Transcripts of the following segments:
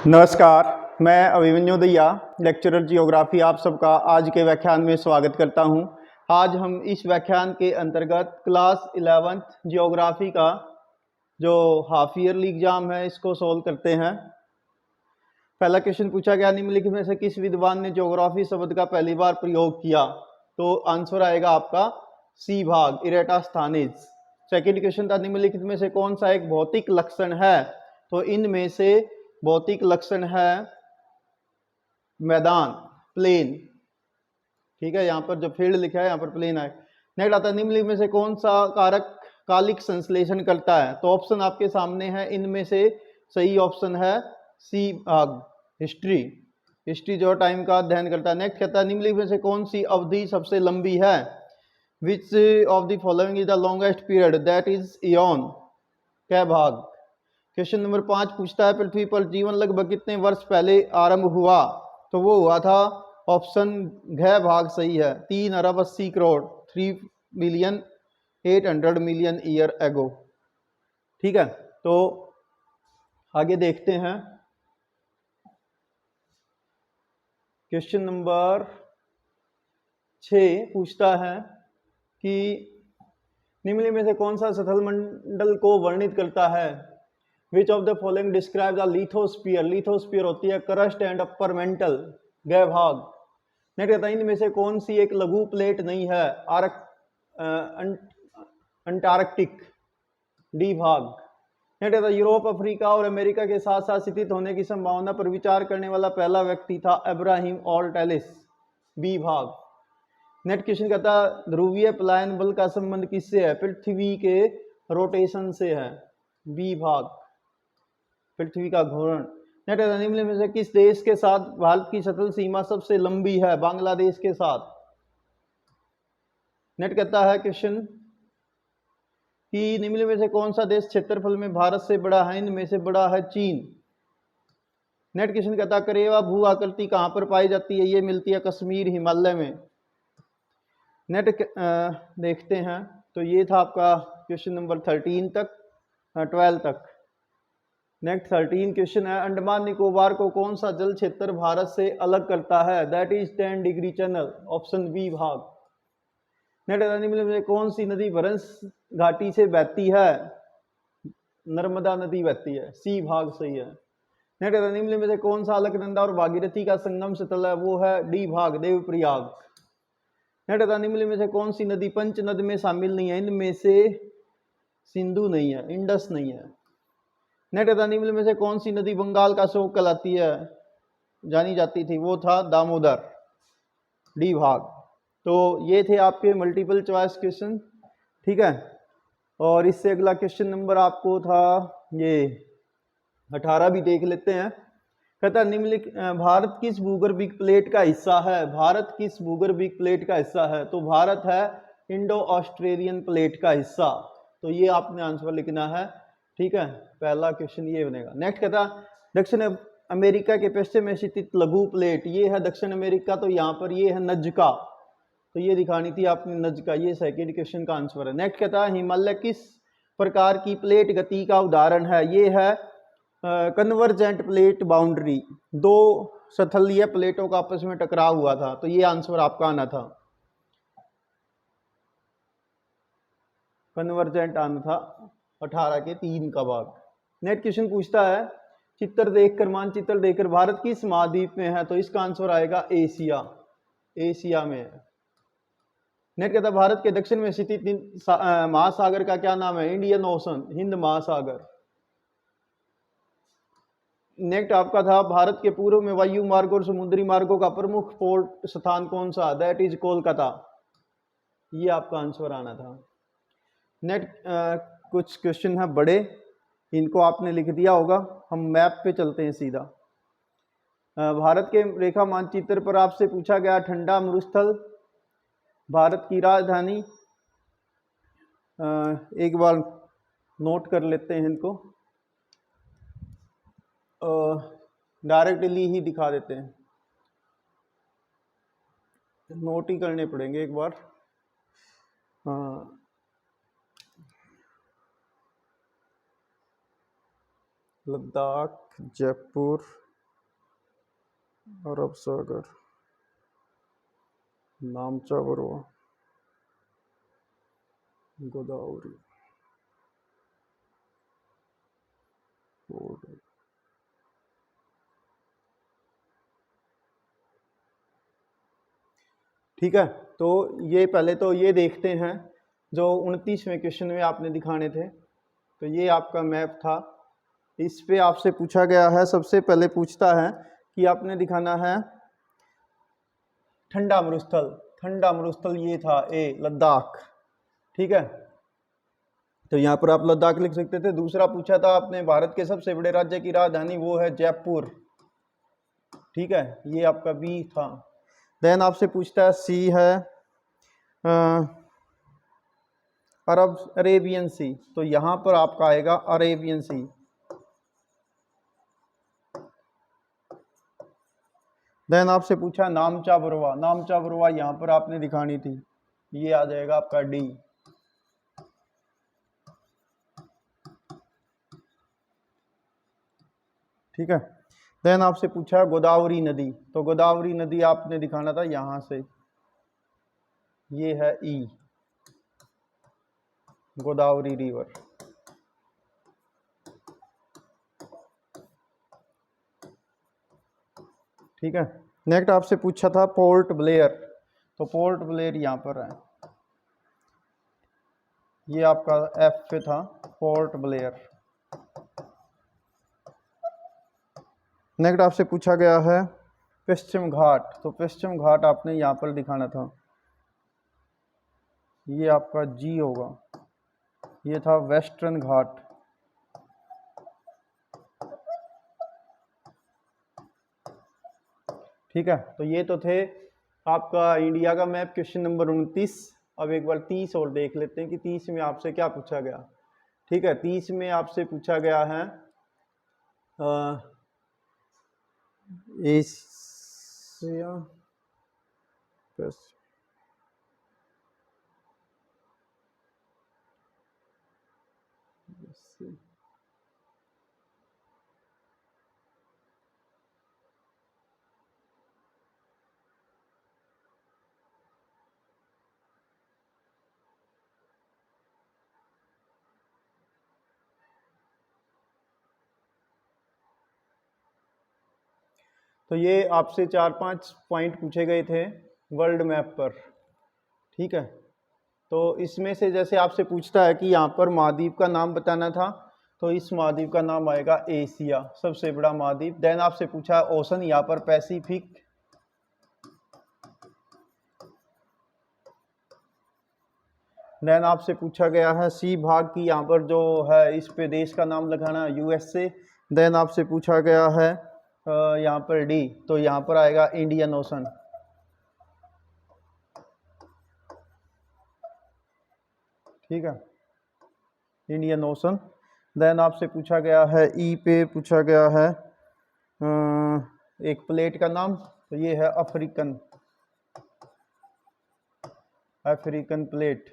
नमस्कार, मैं Abhimanyu Dahiya, lecturer geography आप सबका आज के व्याख्यान में स्वागत करता हूं। आज हम इस व्याख्यान के अंतर्गत क्लास 11th जियोग्राफी का जो हाफ ईयरली एग्जाम है इसको सोल्व करते हैं। पहला क्वेश्चन पूछा गया, निम्नलिखित में से किस विद्वान ने ज्योग्राफी शब्द का पहली बार प्रयोग किया? तो आंसर आएगा आपका सी भाग, इरेटास्थानिज। सेकेंड क्वेश्चन था, निम्नलिखित में से कौन सा एक भौतिक लक्षण है? तो इनमें से भौतिक लक्षण है मैदान, प्लेन। ठीक है, यहाँ पर जो फील्ड लिखा है यहाँ पर प्लेन है। नेक्स्ट आता है, निम्नलिखित में से कौन सा कारक कालिक संश्लेषण करता है? तो ऑप्शन आपके सामने है, इनमें से सही ऑप्शन है सी भाग, हिस्ट्री। हिस्ट्री जो टाइम का अध्ययन करता है। नेक्स्ट कहता है, निम्नलिखित में से कौन सी अवधि सबसे लंबी है? Which of the following is the longest period? That is ion. क्या भाग? क्वेश्चन नंबर 5 पूछता है, पृथ्वी पर जीवन लगभग कितने वर्ष पहले आरंभ हुआ? तो वो हुआ था ऑप्शन घ भाग सही है, 3 अरब 80 करोड़, 3,800,000,000 ईयर एगो। ठीक है, तो आगे देखते हैं। क्वेश्चन नंबर 6 पूछता है कि निम्नलिखित में से कौन सा सतल मंडल को वर्णित करता है? Which of the following describe the lithosphere? Lithosphere होती है क्रस्ट एंड अपर मेंटल, गह भाग। नेक्स्ट कहता है, इनमें से कौन सी एक लघु प्लेट नहीं है? अंटार्कटिक, डी भाग। नेक्स्ट कहता है, यूरोप, अफ्रीका और अमेरिका के साथ साथ स्थित होने की संभावना पर विचार करने वाला पहला व्यक्ति था अब्राहम ऑल्टेलिस, बी भाग। नेक्स्ट क्वेश्चन कहता है, ध्रुवीय पलायन बल का संबंध किससे है? पृथ्वी के रोटेशन से है, बी भाग, पृथ्वी का घूर्णन। निम्न में से किस देश के साथ भारत की सतल सीमा सबसे लंबी है? बांग्लादेश के साथ। नेट कहता है क्वेश्चन कि निम्न में से कौन सा देश क्षेत्रफल में भारत से बड़ा है? इनमें से बड़ा है चीन। नेट क्वेश्चन कहता है, करेवा भू आकृति कहां पर पाई जाती है? ये मिलती है कश्मीर, हिमालय में। नेट देखते हैं, तो ये था आपका क्वेश्चन नंबर 13 तक, 12 तक। नेक्स्ट 13 क्वेश्चन है, अंडमान निकोबार को कौन सा जल क्षेत्र भारत से अलग करता है? That is 10 degree channel, option B भाग। नेक्स्ट निम्न में कौन सी नदी भरंस घाटी से बहती है? नर्मदा नदी बहती है, सी भाग सही है। नेक्स्ट निम्न में से कौन सा अलकनंदा और भागीरथी का संगम स्थल है? वो है डी भाग, देवप्रयाग। नेक्स्ट निम्न में से कौन सी नदी पंचनद में शामिल नहीं है? इनमें से सिंधु नहीं है, इंडस नहीं है। नेक्स्ट निम्न में से कौन सी नदी बंगाल का शोक कहलाती है, जानी जाती थी? वो था दामोदर, डी भाग। तो ये थे आपके मल्टीपल चॉइस क्वेश्चन। ठीक है, और इससे अगला क्वेश्चन नंबर आपको था ये 18 भी देख लेते हैं। कहता है, निम्नलिखित भारत किस भूगर्भिक प्लेट का हिस्सा है? भारत किस भूगर्भिक प्लेट का हिस्सा है? तो भारत है इंडो ऑस्ट्रेलियन प्लेट का हिस्सा। तो ये आपने आंसर लिखना है। ठीक है, पहला क्वेश्चन ये बनेगा। नेक्स्ट कहता, दक्षिण अमेरिका के पश्चिम में स्थित लघु प्लेट, ये है दक्षिण अमेरिका, तो यहाँ पर ये है नज्का, तो ये दिखानी थी आपने नज्का। ये सेकंड क्वेश्चन का आंसर है। नेक्स्ट कहता है, हिमालय किस प्रकार की प्लेट गति का उदाहरण है? ये है कन्वर्जेंट प्लेट बाउंड्री, दो सतलीय प्लेटों का आपस में टकराव हुआ था, तो ये आंसर आपका आना था, कन्वर्जेंट आना था 18 के 3 का भाग। नेक्स्ट क्वेश्चन पूछता है, चित्र देखकर, मानचित्र देखकर भारत किस महाद्वीप में है? तो इसका आंसर आएगा एशिया, एशिया में है। नेक्स्ट कहता है, भारत के दक्षिण में स्थित महासागर का क्या नाम है? इंडियन ओशन, हिंद महासागर। नेक्स्ट आपका था, भारत के पूर्व में वायु मार्ग और समुद्री मार्गों का प्रमुख पोर्ट स्थान कौन सा? दैट इज कोलकाता, ये आपका आंसर आना था। नेक्स्ट कुछ क्वेश्चन है बड़े, इनको आपने लिख दिया होगा। हम मैप पे चलते हैं सीधा। भारत के रेखा मानचित्र पर आपसे पूछा गया, ठंडा मरुस्थल भारत की राजधानी, एक बार नोट कर लेते हैं इनको, डायरेक्टली ही दिखा देते हैं, नोट ही करने पड़ेंगे एक बार। लद्दाख, जयपुर, अरब सागर, नामचा बरवा, गोदावरी, ठीक है। तो ये पहले तो ये देखते हैं जो 29वें क्वेश्चन में आपने दिखाने थे। तो ये आपका मैप था, इस पे आपसे पूछा गया है, सबसे पहले पूछता है कि आपने दिखाना है ठंडा मरुस्थल। ठंडा मरुस्थल ये था ए लद्दाख, ठीक है। तो यहाँ पर आप लद्दाख लिख सकते थे। दूसरा पूछा था आपने भारत के सबसे बड़े राज्य की राजधानी, वो है जयपुर, ठीक है, ये आपका बी था। देन आपसे पूछता है सी है अरेबियन सी, तो यहाँ पर आपका आएगा अरेबियन सी। देन आपसे पूछा नामचा बरवा, नामचा बरवा यहाँ पर आपने दिखानी थी, ये आ जाएगा आपका डी। ठीक है। देन आपसे पूछा गोदावरी नदी, तो गोदावरी नदी आपने दिखाना था यहां से, ये है ई, गोदावरी रिवर। ठीक है। नेक्स्ट आपसे पूछा था पोर्ट ब्लेयर, तो पोर्ट ब्लेयर यहां पर है, ये आपका एफ पे था, पोर्ट ब्लेयर। नेक्स्ट आपसे पूछा गया है पश्चिम घाट, तो पश्चिम घाट आपने यहाँ पर दिखाना था, ये आपका जी होगा, ये था वेस्टर्न घाट। ठीक है। तो ये तो थे आपका इंडिया का मैप, क्वेश्चन नंबर 29। अब एक बार 30 और देख लेते हैं कि 30 में आपसे क्या पूछा गया। ठीक है, 30 में आपसे पूछा गया है एशिया तो ये आपसे 4-5 पॉइंट पूछे गए थे वर्ल्ड मैप पर। ठीक है। तो इसमें से जैसे आपसे पूछता है कि यहाँ पर महाद्वीप का नाम बताना था, तो इस महाद्वीप का नाम आएगा एशिया, सबसे बड़ा महाद्वीप। देन आपसे पूछा है ओशन, यहाँ पर पैसिफिक। देन आपसे पूछा गया है सी भाग की, यहाँ पर जो है इस पे देश का नाम लगाना, यूएसए। देन आपसे पूछा गया है यहाँ पर डी, तो यहाँ पर आएगा इंडियन ओशन। ठीक है, इंडियन ओशन। देन आपसे पूछा गया है ई पे पूछा गया है एक प्लेट का नाम, तो ये है अफ्रीकन प्लेट।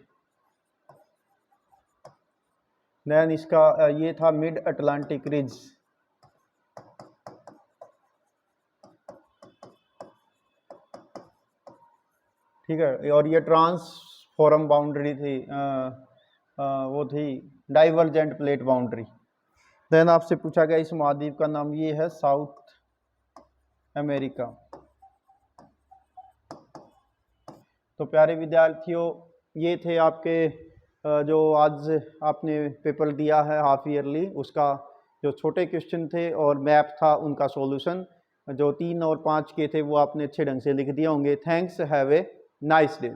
देन इसका ये था मिड अटलांटिक रिज। ठीक है, और ये ट्रांसफॉर्म बाउंड्री थी, वो थी डाइवर्जेंट प्लेट बाउंड्री। देन आपसे पूछा गया इस महाद्वीप का नाम, ये है साउथ अमेरिका। तो प्यारे विद्यार्थियों, ये थे आपके जो आज आपने पेपर दिया है हाफ ईयरली, उसका जो छोटे क्वेश्चन थे और मैप था उनका सॉल्यूशन, जो 3 और 5 के थे वो आपने अच्छे ढंग से लिख दिए होंगे। Thanks, have a nice day.